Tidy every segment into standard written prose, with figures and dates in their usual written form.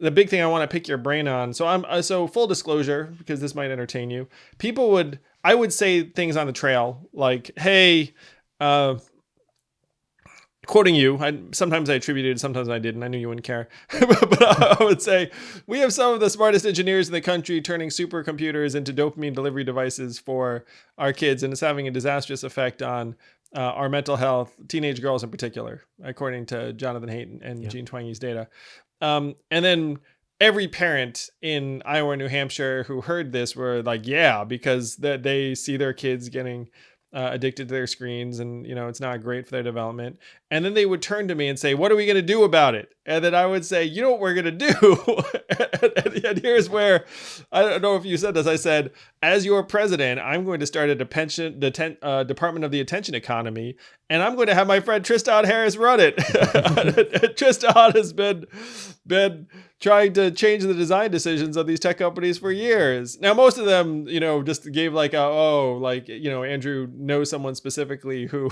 the big thing I want to pick your brain on. So so full disclosure, because this might entertain you. I would say things on the trail like, hey, uh, quoting you, sometimes I attributed, sometimes I didn't. I knew you wouldn't care. But I would say, we have some of the smartest engineers in the country turning supercomputers into dopamine delivery devices for our kids, and it's having a disastrous effect on our mental health, teenage girls in particular, according to Jonathan Haidt and Gene Twangy's data. And then every parent in Iowa and New Hampshire who heard this were like, yeah, because they see their kids getting addicted to their screens, and it's not great for their development. And then they would turn to me and say, what are we going to do about it? And then I would say, you know what we're going to do? and here's where, I don't know if you said this, I said, as your president, I'm going to start a Department of the Attention Economy, and I'm going to have my friend Tristan Harris run it. Tristan has been trying to change the design decisions of these tech companies for years. Now, most of them, just gave like Andrew knows someone specifically who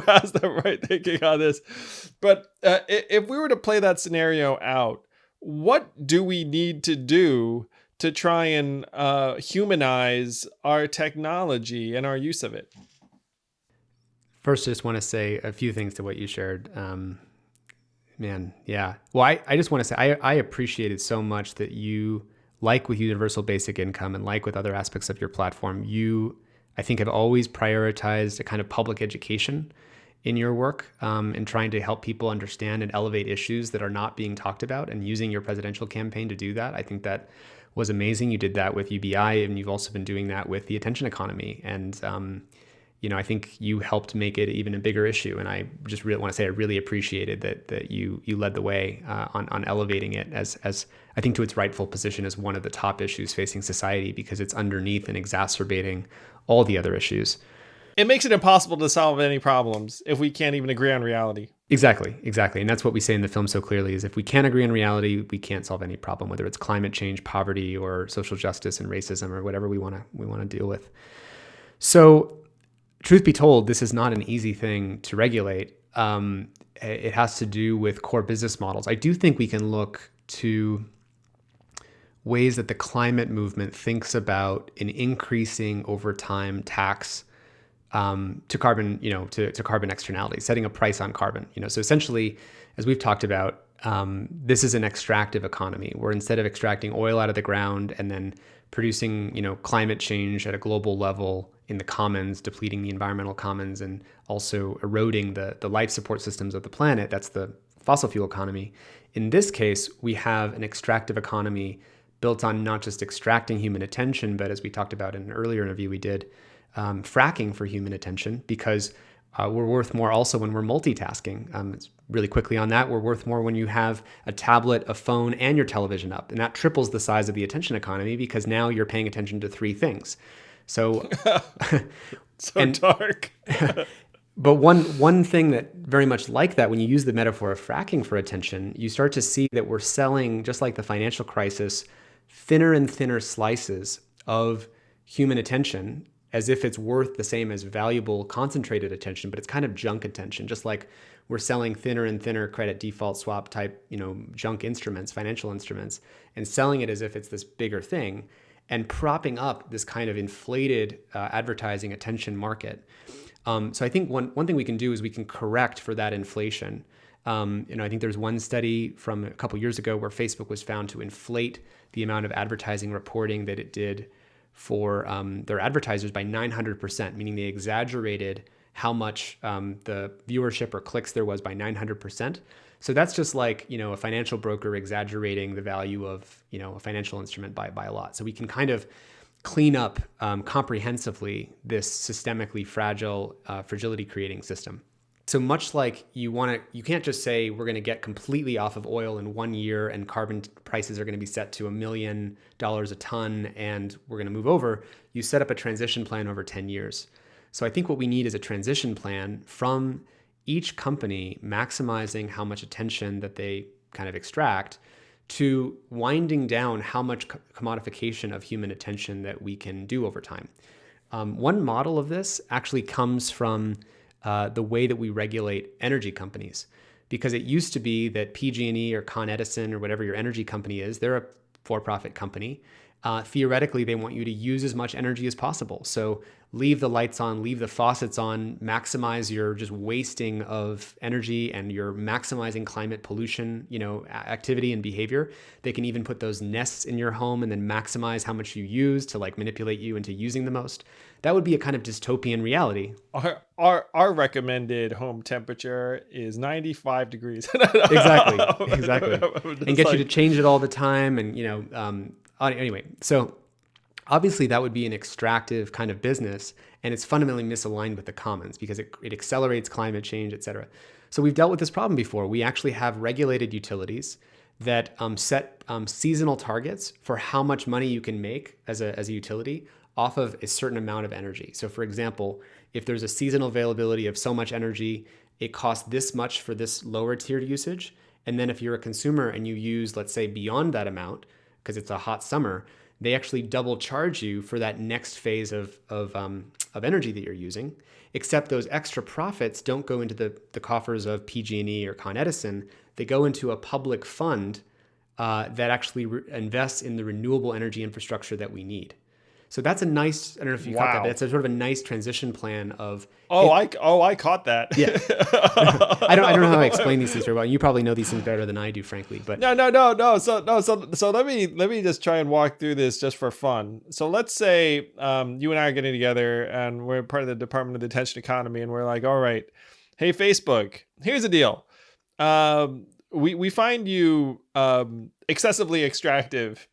has the right thinking on this. But if we were to play that scenario out, what do we need to do to try and humanize our technology and our use of it? First, I just want to say a few things to what you shared. Man, yeah. Well, I just want to say I appreciated so much that you, like with Universal Basic Income and like with other aspects of your platform, I think, have always prioritized a kind of public education in your work, and trying to help people understand and elevate issues that are not being talked about, and using your presidential campaign to do that. I think that was amazing. You did that with UBI, and you've also been doing that with the attention economy. And I think you helped make it even a bigger issue. And I just really want to say I really appreciated that you led the way on elevating it as I think to its rightful position as one of the top issues facing society, because it's underneath and exacerbating all the other issues. It makes it impossible to solve any problems if we can't even agree on reality. Exactly. And that's what we say in the film so clearly, is if we can't agree on reality, we can't solve any problem, whether it's climate change, poverty, or social justice and racism, or whatever we want to deal with. So, truth be told, this is not an easy thing to regulate. It has to do with core business models. I do think we can look to ways that the climate movement thinks about an increasing over time tax to carbon, to carbon externalities, setting a price on carbon. So essentially, as we've talked about, this is an extractive economy where instead of extracting oil out of the ground and then producing, climate change at a global level in the commons, depleting the environmental commons and also eroding the life support systems of the planet, that's the fossil fuel economy. In this case, we have an extractive economy built on not just extracting human attention, but as we talked about in an earlier interview we did, fracking for human attention, because we're worth more also when we're multitasking. Really quickly on that, we're worth more when you have a tablet, a phone, and your television up. And that triples the size of the attention economy, because now you're paying attention to three things. So, dark. But one thing that very much like that, when you use the metaphor of fracking for attention, you start to see that we're selling, just like the financial crisis, thinner and thinner slices of human attention, as if it's worth the same as valuable concentrated attention, but it's kind of junk attention, just like we're selling thinner and thinner credit default swap type, junk instruments, financial instruments, and selling it as if it's this bigger thing, and propping up this kind of inflated advertising attention market. So I think one thing we can do is we can correct for that inflation. I think there's one study from a couple years ago where Facebook was found to inflate the amount of advertising reporting that it did for their advertisers by 900%, meaning they exaggerated how much the viewership or clicks there was by 900%. So that's just like, a financial broker exaggerating the value of, a financial instrument by a lot. So we can kind of clean up comprehensively this systemically fragile, fragility creating system. So much like you can't just say we're going to get completely off of oil in 1 year and carbon prices are going to be set to $1 million a ton and we're going to move over. You set up a transition plan over 10 years. So I think what we need is a transition plan from each company maximizing how much attention that they kind of extract to winding down how much commodification of human attention that we can do over time. One model of this actually comes from the way that we regulate energy companies. because it used to be that PG&E or Con Edison or whatever your energy company is, they're a for-profit company. Theoretically, they want you to use as much energy as possible. So leave the lights on, leave the faucets on, maximize your just wasting of energy, and you're maximizing climate pollution, activity and behavior. They can even put those nests in your home and then maximize how much you use to like manipulate you into using the most. That would be a kind of dystopian reality. Our recommended home temperature is 95 degrees. Exactly. And get you to change it all the time. And, anyway, so obviously that would be an extractive kind of business, and it's fundamentally misaligned with the commons because it accelerates climate change, et cetera. So we've dealt with this problem before. We actually have regulated utilities that set seasonal targets for how much money you can make as a utility off of a certain amount of energy. So for example, if there's a seasonal availability of so much energy, it costs this much for this lower tiered usage. And then if you're a consumer and you use, let's say, beyond that amount, because it's a hot summer, they actually double charge you for that next phase of energy that you're using. Except those extra profits don't go into the coffers of PG&E or Con Edison. They go into a public fund that actually invests in the renewable energy infrastructure that we need. So that's a nice, I don't know if you caught that, but it's a sort of a nice transition plan of... I caught that. Yeah. I don't know how I explain these things very well. You probably know these things better than I do, frankly. But No. So let me just try and walk through this just for fun. So let's say you and I are getting together and we're part of the Department of the Attention Economy, and we're like, all right, hey, Facebook, here's the deal. We find you excessively extractive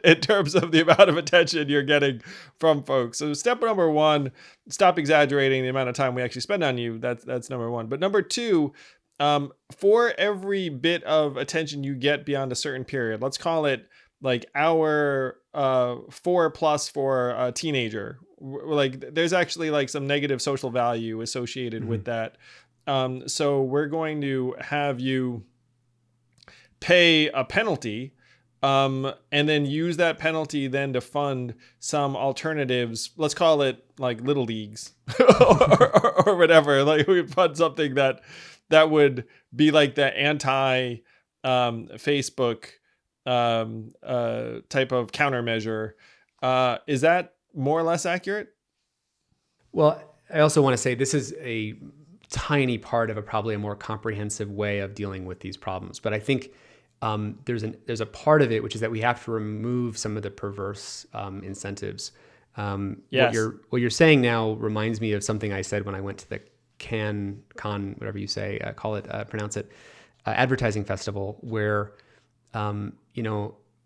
in terms of the amount of attention you're getting from folks. So step number one, stop exaggerating the amount of time we actually spend on you. That's number one. But number two, for every bit of attention you get beyond a certain period, let's call it like hour 4+ for a teenager. Like there's actually like some negative social value associated with that. So we're going to have you pay a penalty, and then use that penalty then to fund some alternatives. Let's call it like little leagues or whatever. Like we fund something that would be like the anti Facebook type of countermeasure. Is that more or less accurate? Well, I also want to say this is a tiny part of probably a more comprehensive way of dealing with these problems. But I think there's a part of it, which is that we have to remove some of the perverse incentives. Yes. What you're saying now reminds me of something I said when I went to the Con, whatever you say, pronounce it, advertising festival, where we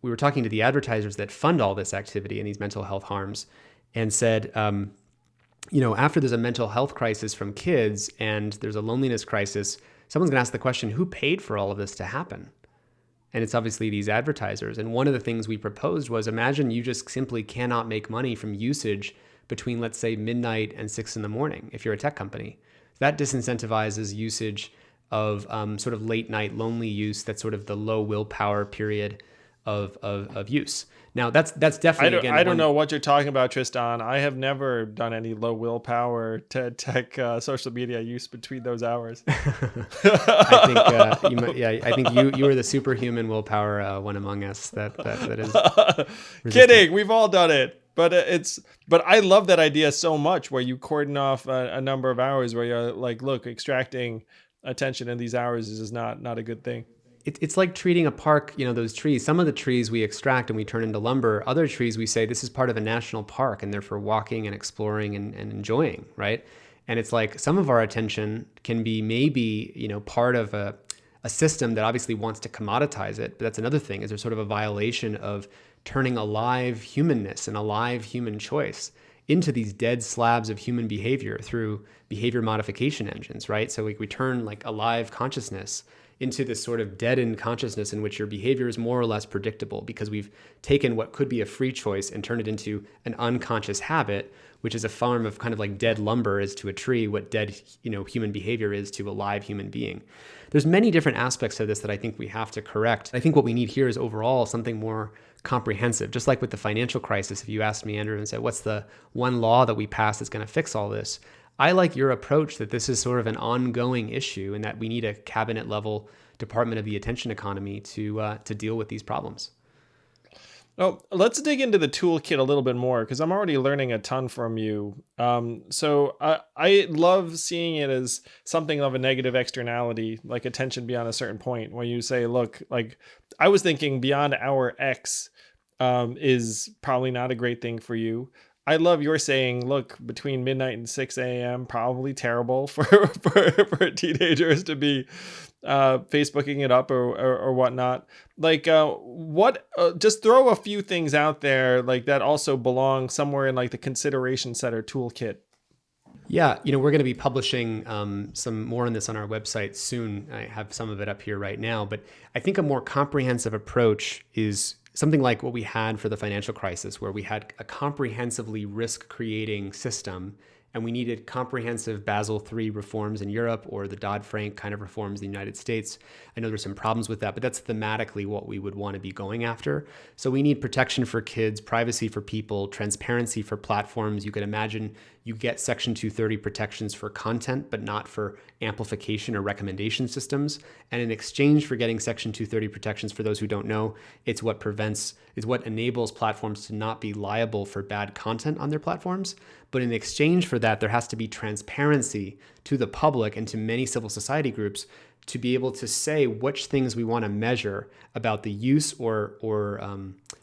were talking to the advertisers that fund all this activity and these mental health harms, and said, after there's a mental health crisis from kids and there's a loneliness crisis, someone's going to ask the question, who paid for all of this to happen? And it's obviously these advertisers. And one of the things we proposed was, imagine you just simply cannot make money from usage between, let's say, midnight and 6 a.m. if you're a tech company. That disincentivizes usage of sort of late night lonely use. That's sort of the low willpower period of use. Now that's definitely I don't know what you're talking about, Tristan. I have never done any low willpower tech social media use between those hours. I think you are the superhuman willpower one among us that is kidding. We've all done it, but I love that idea so much, where you cordon off a number of hours where you're like, look, extracting attention in these hours is not a good thing. It's like treating a park, those trees. Some of the trees we extract and we turn into lumber. Other trees we say this is part of a national park and they're for walking and exploring and enjoying, right? And it's like some of our attention can be maybe, part of a system that obviously wants to commoditize it. But that's another thing, is there's sort of a violation of turning alive humanness and alive human choice into these dead slabs of human behavior through behavior modification engines, right? So we turn like alive consciousness into this sort of deadened consciousness in which your behavior is more or less predictable, because we've taken what could be a free choice and turned it into an unconscious habit, which is a form of kind of like dead lumber is to a tree what dead human behavior is to a live human being. There's many different aspects of this that I think we have to correct. I think what we need here is overall something more comprehensive. Just like with the financial crisis, if you asked me, Andrew, and said, what's the one law that we passed that's going to fix all this? I like your approach that this is sort of an ongoing issue and that we need a cabinet level Department of the Attention Economy to deal with these problems. Oh, let's dig into the toolkit a little bit more because I'm already learning a ton from you. I love seeing it as something of a negative externality, like attention beyond a certain point, where you say, look, like I was thinking beyond hour X is probably not a great thing for you. I love your saying, look, between midnight and 6 a.m., probably terrible for teenagers to be Facebooking it up or whatnot. Like, just throw a few things out there like that also belong somewhere in like the consideration setter toolkit. Yeah, we're going to be publishing some more on this on our website soon. I have some of it up here right now, but I think a more comprehensive approach is something like what we had for the financial crisis, where we had a comprehensively risk-creating system, and we needed comprehensive Basel III reforms in Europe or the Dodd-Frank kind of reforms in the United States. I know there's some problems with that, but that's thematically what we would want to be going after. So we need protection for kids, privacy for people, transparency for platforms. You could imagine you get Section 230 protections for content, but not for amplification or recommendation systems. And in exchange for getting Section 230 protections, for those who don't know, it's what enables platforms to not be liable for bad content on their platforms. But in exchange for that, there has to be transparency to the public and to many civil society groups to be able to say which things we want to measure about the use or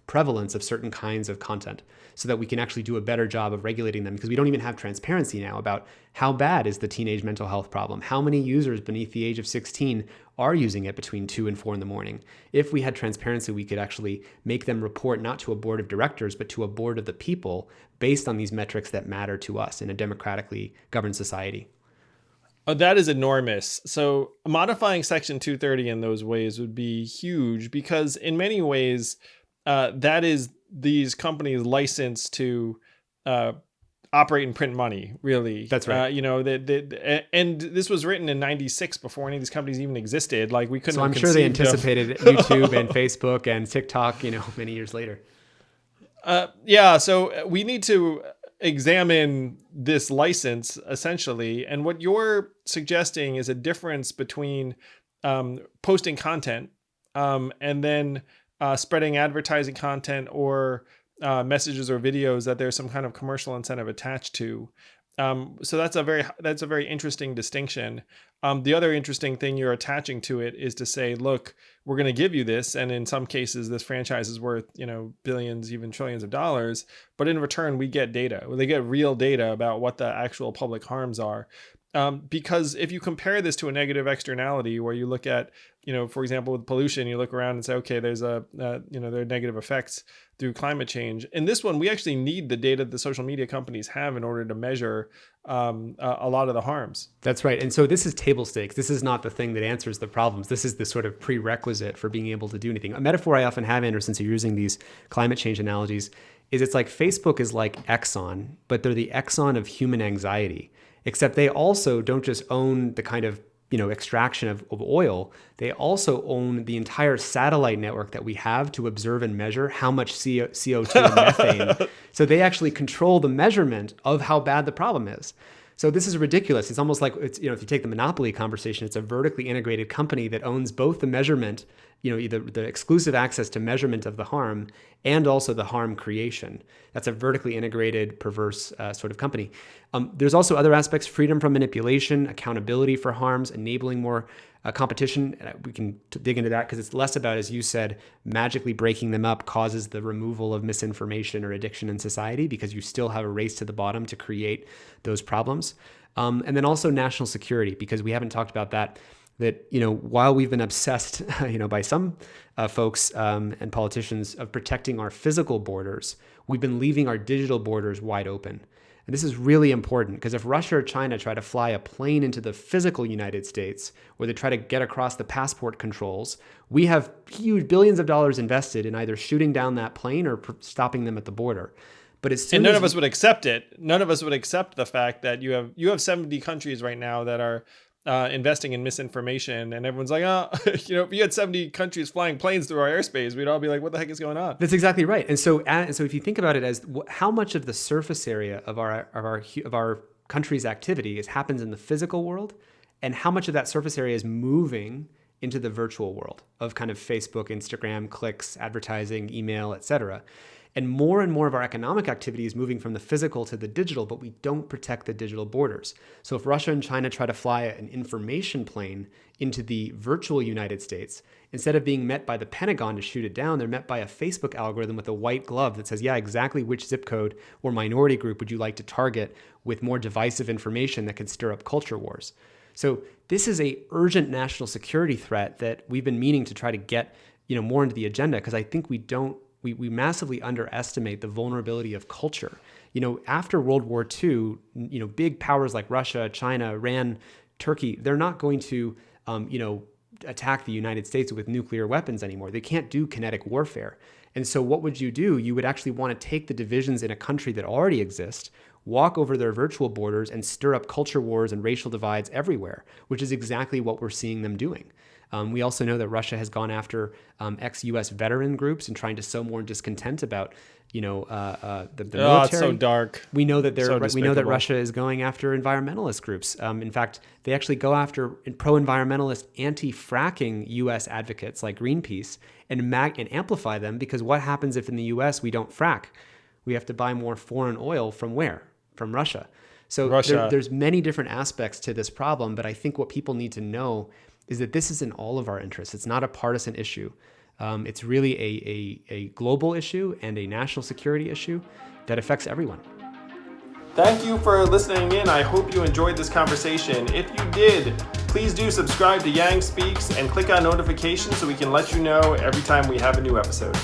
prevalence of certain kinds of content, so that we can actually do a better job of regulating them, because we don't even have transparency now about how bad is the teenage mental health problem. How many users beneath the age of 16 are using it between 2 and 4 in the morning? If we had transparency, we could actually make them report not to a board of directors, but to a board of the people based on these metrics that matter to us in a democratically governed society. Oh, that is enormous. So modifying Section 230 in those ways would be huge, because in many ways, that is these companies' license to operate and print money, really. That's right. And this was written in '96 before any of these companies even existed. Like we couldn't. So I'm sure they anticipated YouTube and Facebook and TikTok, many years later. So we need to examine this license essentially, and what you're suggesting is a difference between posting content and then spreading advertising content or messages or videos that there's some kind of commercial incentive attached to. So that's a very interesting distinction. The other interesting thing you're attaching to it is to say, look, we're going to give you this, and in some cases, this franchise is worth billions, even trillions of dollars. But in return, we get data. They get real data about what the actual public harms are. Because if you compare this to a negative externality, where you look at, for example, with pollution, you look around and say, okay, there's there are negative effects through climate change. In this one, we actually need the data the social media companies have in order to measure a lot of the harms. That's right. And so this is table stakes. This is not the thing that answers the problems. This is the sort of prerequisite for being able to do anything. A metaphor I often have, Andrew, since you're using these climate change analogies, is it's like Facebook is like Exxon, but they're the Exxon of human anxiety. Except they also don't just own the kind of extraction of oil. They also own the entire satellite network that we have to observe and measure how much CO2 and methane. So they actually control the measurement of how bad the problem is. So this is ridiculous. It's almost like if you take the monopoly conversation, it's a vertically integrated company that owns both the measurement, either the exclusive access to measurement of the harm and also the harm creation. That's a vertically integrated, perverse sort of company. There's also other aspects: freedom from manipulation, accountability for harms, enabling more competition. We can dig into that, because it's less about, as you said, magically breaking them up causes the removal of misinformation or addiction in society, because you still have a race to the bottom to create those problems. And then also national security, because we haven't talked about that. That while we've been obsessed, by some folks and politicians of protecting our physical borders, we've been leaving our digital borders wide open. And this is really important, because if Russia or China try to fly a plane into the physical United States, or they try to get across the passport controls, we have huge billions of dollars invested in either shooting down that plane or stopping them at the border. But none of us would accept it. None of us would accept the fact that you have 70 countries right now that are investing in misinformation, and everyone's like, if you had 70 countries flying planes through our airspace, we'd all be like, what the heck is going on? That's exactly right. And so if you think about it as how much of the surface area of our country's activity happens in the physical world, and how much of that surface area is moving into the virtual world of kind of Facebook, Instagram, clicks, advertising, email, etc. And more of our economic activity is moving from the physical to the digital, but we don't protect the digital borders. So if Russia and China try to fly an information plane into the virtual United States, instead of being met by the Pentagon to shoot it down, they're met by a Facebook algorithm with a white glove that says, yeah, exactly which zip code or minority group would you like to target with more divisive information that could stir up culture wars. So this is a urgent national security threat that we've been meaning to try to get, more into the agenda, because I think we massively underestimate the vulnerability of culture. After World War II, big powers like Russia, China, Iran, Turkey, they're not going to, attack the United States with nuclear weapons anymore. They can't do kinetic warfare. And so what would you do? You would actually want to take the divisions in a country that already exist, walk over their virtual borders, and stir up culture wars and racial divides everywhere, which is exactly what we're seeing them doing. We also know that Russia has gone after ex-U.S. veteran groups and trying to sow more discontent about, the military. Oh, it's so dark. We know that we know that despicable. Russia is going after environmentalist groups. In fact, they actually go after pro-environmentalist, anti-fracking U.S. advocates like Greenpeace and amplify them, because what happens if in the U.S. we don't frack? We have to buy more foreign oil from where? From Russia. So there's many different aspects to this problem, but I think what people need to know is that this is in all of our interests. It's not a partisan issue. It's really a global issue and a national security issue that affects everyone. Thank you for listening in. I hope you enjoyed this conversation. If you did, please do subscribe to Yang Speaks and click on notifications so we can let you know every time we have a new episode.